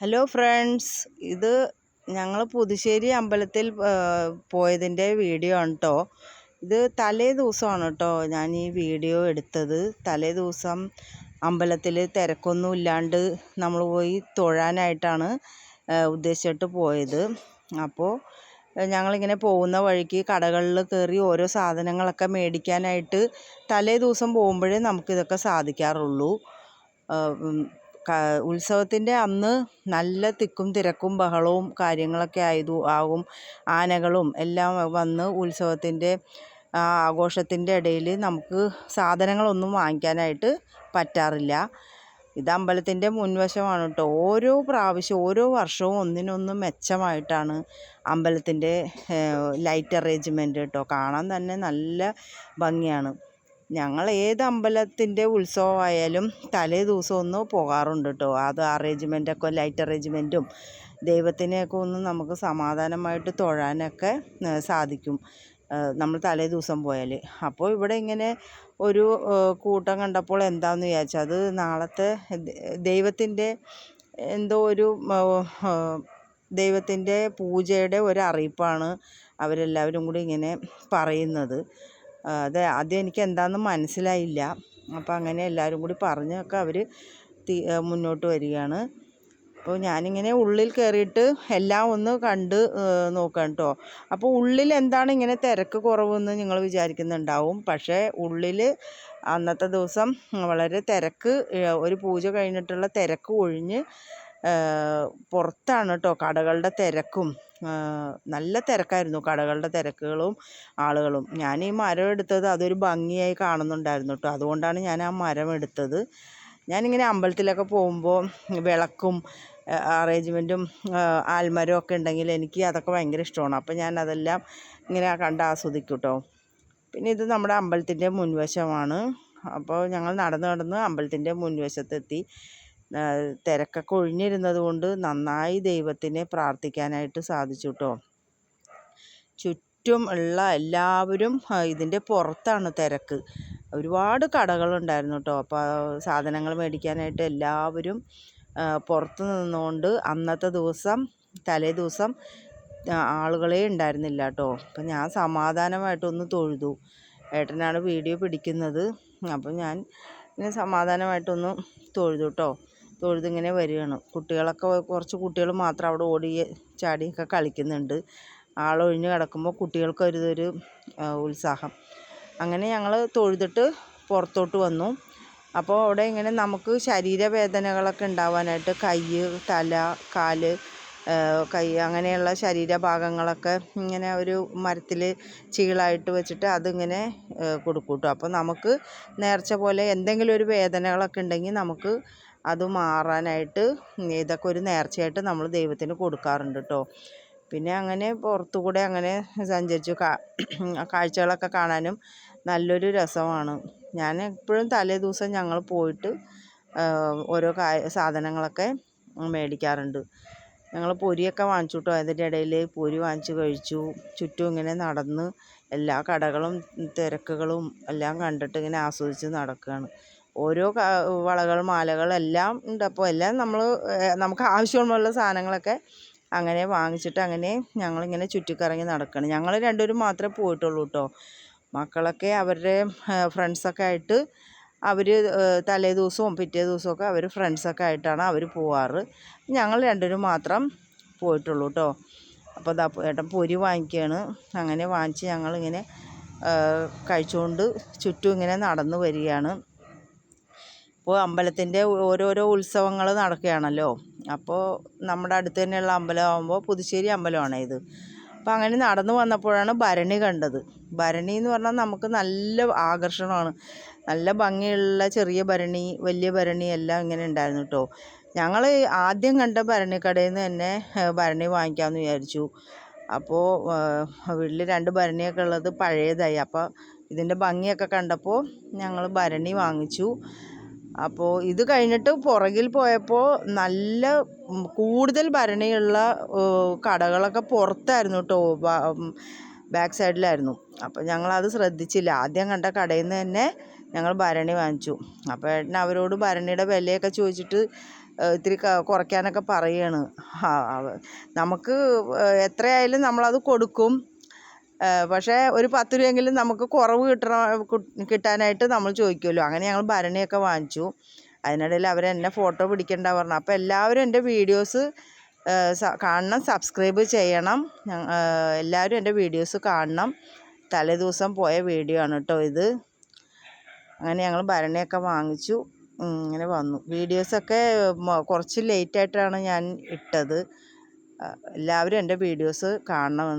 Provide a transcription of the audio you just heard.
Hello friends, ഇത് ഞങ്ങൾ പുതുശ്ശേരി അമ്പലത്തിൽ പോയതിൻ്റെ വീഡിയോ ആണ് കേട്ടോ. ഇത് തലേ ദിവസമാണ് കേട്ടോ ഞാൻ ഈ വീഡിയോ എടുത്തത്. തലേ ദിവസം അമ്പലത്തിൽ തിരക്കൊന്നും ഇല്ലാണ്ട് നമ്മൾ പോയി തൊഴാനായിട്ടാണ് ഉദ്ദേശിച്ചിട്ട് പോയത്. അപ്പോൾ ഞങ്ങളിങ്ങനെ പോകുന്ന വഴിക്ക് കടകളിൽ കയറി ഓരോ സാധനങ്ങളൊക്കെ മേടിക്കാനായിട്ട് തലേ ദിവസം പോകുമ്പോഴേ നമുക്കിതൊക്കെ സാധിക്കാറുള്ളൂ. ഉത്സവത്തിൻ്റെ അന്ന് നല്ല തിക്കും തിരക്കും ബഹളവും കാര്യങ്ങളൊക്കെ ആകും. ആനകളും എല്ലാം വന്ന് ഉത്സവത്തിൻ്റെ ആഘോഷത്തിൻ്റെ ഇടയിൽ നമുക്ക് സാധനങ്ങളൊന്നും വാങ്ങിക്കാനായിട്ട് പറ്റാറില്ല. ഇത് അമ്പലത്തിൻ്റെ മുൻവശമാണ് കേട്ടോ. ഓരോ പ്രാവശ്യം ഓരോ വർഷവും ഒന്നിനൊന്നും മെച്ചമായിട്ടാണ് അമ്പലത്തിൻ്റെ ലൈറ്റ് അറേഞ്ച്മെൻറ്റ് കേട്ടോ. കാണാൻ തന്നെ നല്ല ഭംഗിയാണ്. ഞങ്ങൾ ഏത് അമ്പലത്തിൻ്റെ ഉത്സവമായാലും തലേ ദിവസം ഒന്ന് പോകാറുണ്ട് കേട്ടോ. അത് അറേഞ്ച്മെൻറ്റൊക്കെ ലൈറ്റ് അറേഞ്ച്മെൻറ്റും ദൈവത്തിനെയൊക്കെ ഒന്ന് നമുക്ക് സമാധാനമായിട്ട് തൊഴാനൊക്കെ സാധിക്കും നമ്മൾ തലേ ദിവസം പോയാൽ. അപ്പോൾ ഇവിടെ ഇങ്ങനെ ഒരു കൂട്ടം കണ്ടപ്പോൾ എന്താണെന്ന് വിചാരിച്ചാൽ അത് നാളത്തെ ദൈവത്തിൻ്റെ എന്തോ ഒരു ദൈവത്തിൻ്റെ പൂജയുടെ ഒരു അറിയിപ്പാണ് അവരെല്ലാവരും കൂടി ഇങ്ങനെ പറയുന്നത്. ആദ്യം എനിക്ക് എന്താണെന്ന് മനസ്സിലായില്ല. അപ്പോൾ അങ്ങനെ എല്ലാവരും കൂടി പറഞ്ഞൊക്കെ അവർ മുന്നോട്ട് വരികയാണ്. അപ്പോൾ ഞാനിങ്ങനെ ഉള്ളിൽ കയറിയിട്ട് എല്ലാം ഒന്ന് കണ്ട് നോക്കാം കേട്ടോ. അപ്പോൾ ഉള്ളിൽ എന്താണ് ഇങ്ങനെ തിരക്ക് കുറവെന്ന് നിങ്ങൾ വിചാരിക്കുന്നുണ്ടാവും. പക്ഷേ ഉള്ളിൽ അന്നത്തെ ദിവസം വളരെ തിരക്ക്, ഒരു പൂജ കഴിഞ്ഞിട്ടുള്ള തിരക്ക് ഒഴിഞ്ഞ് പുറത്താണ് കേട്ടോ കടകളുടെ തിരക്കും. നല്ല തിരക്കായിരുന്നു, കടകളുടെ തിരക്കുകളും ആളുകളും. ഞാൻ ഈ മരം എടുത്തത് അതൊരു ഭംഗിയായി കാണുന്നുണ്ടായിരുന്നു കേട്ടോ. അതുകൊണ്ടാണ് ഞാൻ ആ മരം എടുത്തത്. ഞാനിങ്ങനെ അമ്പലത്തിലൊക്കെ പോകുമ്പോൾ വിളക്കും അറേഞ്ച്മെൻറ്റും ആൽമരവും ഒക്കെ ഉണ്ടെങ്കിൽ എനിക്ക് അതൊക്കെ ഭയങ്കര ഇഷ്ടമാണ്. അപ്പോൾ ഞാൻ അതെല്ലാം ഇങ്ങനെ കണ്ട് ആസ്വദിക്കും കേട്ടോ. പിന്നെ ഇത് നമ്മുടെ അമ്പലത്തിൻ്റെ മുൻവശമാണ്. അപ്പോൾ ഞങ്ങൾ നടന്ന് അമ്പലത്തിൻ്റെ മുൻവശത്തെത്തി. തിരക്കൊക്കെ ഒഴിഞ്ഞിരുന്നത് കൊണ്ട് നന്നായി ദൈവത്തിനെ പ്രാർത്ഥിക്കാനായിട്ട് സാധിച്ചു കേട്ടോ. ചുറ്റും ഉള്ള എല്ലാവരും ഇതിൻ്റെ പുറത്താണ് തിരക്ക്. ഒരുപാട് കടകളുണ്ടായിരുന്നു കേട്ടോ. അപ്പോൾ സാധനങ്ങൾ മേടിക്കാനായിട്ട് എല്ലാവരും പുറത്ത് നിന്നുകൊണ്ട് അന്നത്തെ ദിവസം തലേ ദിവസം ആളുകളെ ഉണ്ടായിരുന്നില്ല കേട്ടോ. അപ്പം ഞാൻ സമാധാനമായിട്ടൊന്ന് തൊഴുതു. ഏട്ടനാണ് വീഡിയോ പിടിക്കുന്നത്. അപ്പം ഞാൻ ഇങ്ങനെ സമാധാനമായിട്ടൊന്ന് തൊഴുതു കേട്ടോ. തൊഴുതിങ്ങനെ വരികയാണ്. കുട്ടികളൊക്കെ കുറച്ച് കുട്ടികൾ മാത്രം അവിടെ ഓടി ചാടിയൊക്കെ കളിക്കുന്നുണ്ട്. ആളൊഴിഞ്ഞ് കിടക്കുമ്പോൾ കുട്ടികൾക്കൊരു ഉത്സാഹം. അങ്ങനെ ഞങ്ങൾ തൊഴുതിട്ട് പുറത്തോട്ട് വന്നു. അപ്പോൾ അവിടെ ഇങ്ങനെ നമുക്ക് ശരീരവേദനകളൊക്കെ ഉണ്ടാവാനായിട്ട് കൈ, തല, കാല്, കൈ അങ്ങനെയുള്ള ശരീരഭാഗങ്ങളൊക്കെ ഇങ്ങനെ ഒരു മരത്തിൽ ചീളായിട്ട് വെച്ചിട്ട് അതിങ്ങനെ കൊടുക്കും കേട്ടോ. അപ്പോൾ നമുക്ക് നേർച്ച പോലെ എന്തെങ്കിലും ഒരു വേദനകളൊക്കെ ഉണ്ടെങ്കിൽ നമുക്ക് അത് മാറാനായിട്ട് ഇതൊക്കെ ഒരു നേർച്ചയായിട്ട് നമ്മൾ ദൈവത്തിന് കൊടുക്കാറുണ്ട് കേട്ടോ. പിന്നെ അങ്ങനെ പുറത്തുകൂടെ അങ്ങനെ സഞ്ചരിച്ചു. കാഴ്ചകളൊക്കെ കാണാനും നല്ലൊരു രസമാണ്. ഞാൻ എപ്പോഴും തലേ ദിവസം ഞങ്ങൾ പോയിട്ട് ഓരോ സാധനങ്ങളൊക്കെ മേടിക്കാറുണ്ട്. ഞങ്ങൾ പൊരിയൊക്കെ വാങ്ങിച്ചു കേട്ടോ. അതിൻ്റെ ഇടയിൽ പൊരി വാങ്ങിച്ച് കഴിച്ചു. ചുറ്റും ഇങ്ങനെ നടന്ന് എല്ലാ കടകളും തിരക്കുകളും എല്ലാം കണ്ടിട്ട് ഇങ്ങനെ ആസ്വദിച്ച് നടക്കുകയാണ്. ഓരോ വളകൾ, മാലകൾ എല്ലാം ഉണ്ട്. അപ്പോൾ എല്ലാം നമുക്ക് ആവശ്യമുള്ള സാധനങ്ങളൊക്കെ അങ്ങനെ വാങ്ങിച്ചിട്ട് അങ്ങനെ ഞങ്ങളിങ്ങനെ ചുറ്റിക്കറങ്ങി നടക്കുകയാണ്. ഞങ്ങൾ രണ്ടുപേരും മാത്രമേ പോയിട്ടുള്ളൂ കേട്ടോ. മക്കളൊക്കെ അവരുടെ ഫ്രണ്ട്സൊക്കെ ആയിട്ട് അവർ തലേ ദിവസവും പിറ്റേ ദിവസമൊക്കെ അവർ ഫ്രണ്ട്സൊക്കെ ആയിട്ടാണ് അവർ പോവാറ്. ഞങ്ങൾ രണ്ടുപേരും മാത്രം പോയിട്ടുള്ളൂ കേട്ടോ. അപ്പോൾ ഏട്ടൻ പൊരി വാങ്ങിക്കുകയാണ്. അങ്ങനെ വാങ്ങിച്ച് ഞങ്ങളിങ്ങനെ കഴിച്ചുകൊണ്ട് ചുറ്റും ഇങ്ങനെ നടന്നു വരികയാണ്. ഇപ്പോൾ അമ്പലത്തിൻ്റെ ഓരോരോ ഉത്സവങ്ങൾ നടക്കുകയാണല്ലോ. അപ്പോൾ നമ്മുടെ അടുത്ത് തന്നെയുള്ള അമ്പലമാകുമ്പോൾ പുതുശ്ശേരി അമ്പലമാണ് ഇത്. അപ്പോൾ അങ്ങനെ നടന്നു വന്നപ്പോഴാണ് ഭരണി കണ്ടത്. ഭരണി എന്ന് പറഞ്ഞാൽ നമുക്ക് നല്ല ആകർഷണമാണ്. നല്ല ഭംഗിയുള്ള ചെറിയ ഭരണി, വലിയ ഭരണി എല്ലാം ഇങ്ങനെ ഉണ്ടായിരുന്നു കേട്ടോ. ഞങ്ങൾ ആദ്യം കണ്ട ഭരണിക്കടയിൽ നിന്ന് തന്നെ ഭരണി വാങ്ങിക്കാമെന്ന് വിചാരിച്ചു. അപ്പോൾ വീട്ടിൽ 2 ഭരണിയൊക്കെ ഉള്ളത് പഴയതായി. അപ്പോൾ ഇതിൻ്റെ ഭംഗിയൊക്കെ കണ്ടപ്പോൾ ഞങ്ങൾ ഭരണി വാങ്ങിച്ചു. അപ്പോൾ ഇത് കഴിഞ്ഞിട്ട് പുറകിൽ പോയപ്പോൾ നല്ല കൂടുതൽ ഭരണിയുള്ള കടകളൊക്കെ പുറത്തായിരുന്നു കേട്ടോ. ബാക്ക് സൈഡിലായിരുന്നു. അപ്പോൾ ഞങ്ങളത് ശ്രദ്ധിച്ചില്ല. ആദ്യം കണ്ട കടയിൽ നിന്ന് തന്നെ ഞങ്ങൾ ഭരണി വാങ്ങിച്ചു. അപ്പോൾ ഏട്ടൻ അവരോട് ഭരണിയുടെ വിലയൊക്കെ ചോദിച്ചിട്ട് ഇത്തിരി കുറയ്ക്കാനൊക്കെ പറയുകയാണ്. നമുക്ക് എത്രയായാലും നമ്മളത് കൊടുക്കും. പക്ഷേ ഒരു 10 രൂപയെങ്കിലും നമുക്ക് കുറവ് കിട്ടാനായിട്ട് നമ്മൾ ചോദിക്കുമല്ലോ. അങ്ങനെ ഞങ്ങൾ ഭരണിയൊക്കെ വാങ്ങിച്ചു. അതിനിടയിൽ അവരെന്നെ ഫോട്ടോ പിടിക്കണ്ട പറഞ്ഞു. അപ്പോൾ എല്ലാവരും എൻ്റെ വീഡിയോസ് കാണണം, സബ്സ്ക്രൈബ് ചെയ്യണം. എല്ലാവരും എൻ്റെ വീഡിയോസ് കാണണം. തലേദിവസം പോയ വീഡിയോ ആണ് കേട്ടോ ഇത്. അങ്ങനെ ഞങ്ങൾ ഭരണിയൊക്കെ വാങ്ങിച്ചു. ഇങ്ങനെ വന്നു. വീഡിയോസൊക്കെ കുറച്ച് ലേറ്റായിട്ടാണ് ഞാൻ ഇട്ടത്. എല്ലാവരും എൻ്റെ വീഡിയോസ് കാണണമെന്ന്